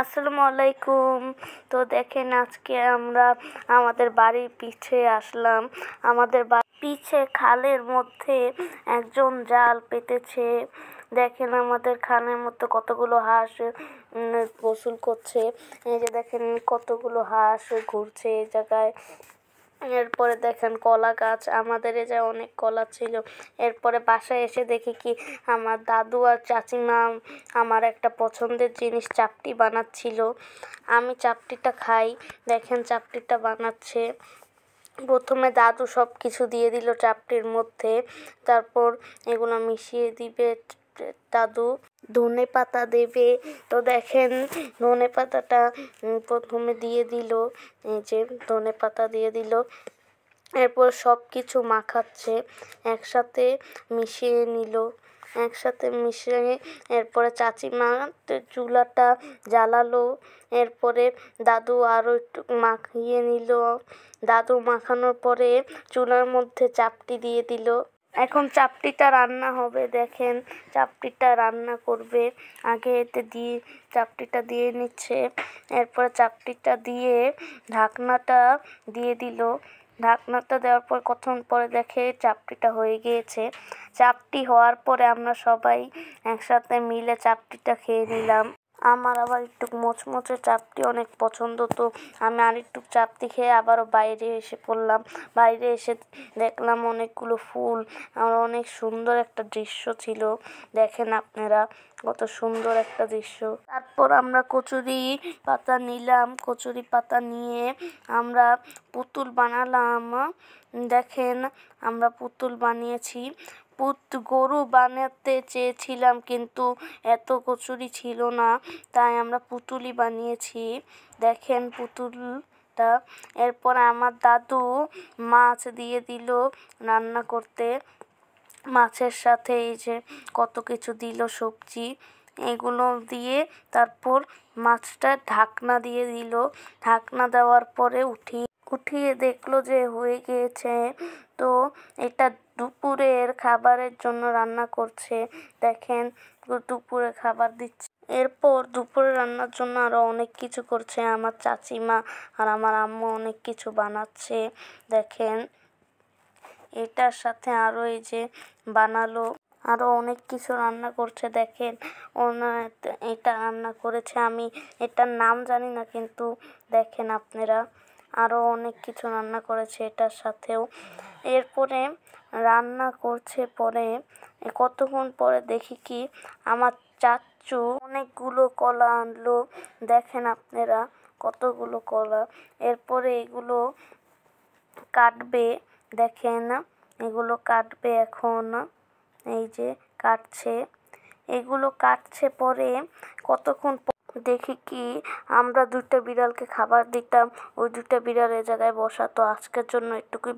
আসসালামু আলাইকুম। তো দেখেন আজকে আমরা আমাদের বাড়ির পিছে আসলাম। আমাদের পিছে খালের মধ্যে একজন জাল পেতেছে। দেখেন আমাদের খালের মধ্যে কতগুলো হাঁস গোসল করছে। এই যে দেখেন কতগুলো হাঁস ঘুরছে এই জায়গায়। এরপরে দেখেন কলা গাছ, আমাদের এই যে অনেক কলা ছিল। এরপরে বাসায় এসে দেখি কি আমার দাদু আর চাচিমা আমার একটা পছন্দের জিনিস চাপটি বানাচ্ছিল। আমি চাপটিটা খাই। দেখেন চাপটিটা বানাচ্ছে। প্রথমে দাদু সব কিছু দিয়ে দিল চাপটির মধ্যে, তারপর এগুলো মিশিয়ে দিবে দাদু। ধনে পাতা দেবে। তো দেখেন ধনে পাতাটা প্রথমে দিয়ে দিল, এই যে ধনে পাতা দিয়ে দিল। এরপর সব কিছু মাখাচ্ছে, একসাথে মিশিয়ে নিল। একসাথে মিশিয়ে এরপরে চাচিমা চুলাটা জ্বালালো। এরপরে দাদু আরও একটু মাখিয়ে নিল। দাদু মাখানোর পরে চুলার মধ্যে চাপটি দিয়ে দিল। এখন চাপটিটা রান্না হবে। দেখেন চাপটিটা রান্না করবে। আগে এতে দিয়ে চাপটিটা দিয়ে নিচ্ছে। এরপরে চাপটিটা দিয়ে ঢাকনাটা দিয়ে দিল। ঢাকনাটা দেওয়ার পর কতক্ষণ পরে দেখে চাপটিটা হয়ে গিয়েছে। চাপটি হওয়ার পরে আমরা সবাই একসাথে মিলে চাপটিটা খেয়ে নিলাম। আমার আবার একটু মোচমোচে চাপটি অনেক পছন্দ, তো আমি আরেকটু চাপটি খেয়ে আবারও বাইরে এসে পড়লাম। বাইরে এসে দেখলাম অনেকগুলো ফুল, আর অনেক সুন্দর একটা দৃশ্য ছিল। দেখেন আপনারা কত সুন্দর একটা দৃশ্য। তারপর আমরা কচুরি পাতা নিলাম। কচুরি পাতা নিয়ে আমরা পুতুল বানালাম। দেখেন আমরা পুতুল বানিয়েছি। গরু বানাতে চেয়েছিলাম, কিন্তু এত কচুরি ছিল না, তাই আমরা পুতুলই বানিয়েছি। দেখেন পুতুলটা। এরপর আমার দাদু মাছ দিয়ে দিল রান্না করতে। মাছের সাথে এই যে কত কিছু দিল সবজি, এগুলো দিয়ে তারপর মাছটা ঢাকনা দিয়ে দিল। ঢাকনা দেওয়ার পরে উঠিয়ে দেখলো যে হয়ে গিয়েছে। তো এটা দুপুরের খাবারের জন্য রান্না করছে। দেখেন দুপুরে খাবার দিচ্ছে। এরপর দুপুরে রান্নার জন্য আরও অনেক কিছু করছে আমার চাচিমা, আর আমার আম্মু অনেক কিছু বানাচ্ছে। দেখেন এটার সাথে আরও এই যে বানালো, আরও অনেক কিছু রান্না করছে। দেখেন এটা রান্না করেছে, আমি এটার নাম জানি না, কিন্তু দেখেন আপনারা আরও অনেক কিছু রান্না করেছে এটার সাথেও। এরপরে রান্না করছে, পরে কতক্ষণ পরে দেখি কি আমার চাচ্চু অনেকগুলো কলা আনলো। দেখেন আপনারা কতগুলো কলা। এরপরে এগুলো কাটবে। দেখেন এগুলো কাটবে এখন। এই যে কাটছে, এগুলো কাটছে। পরে কতক্ষণ দেখি কি আমরা 2টা বিড়ালকে খাবার দিতাম, ওই 2টা বিড়াল এ জায়গায় বসা। তো আজকের জন্য এটুকুই।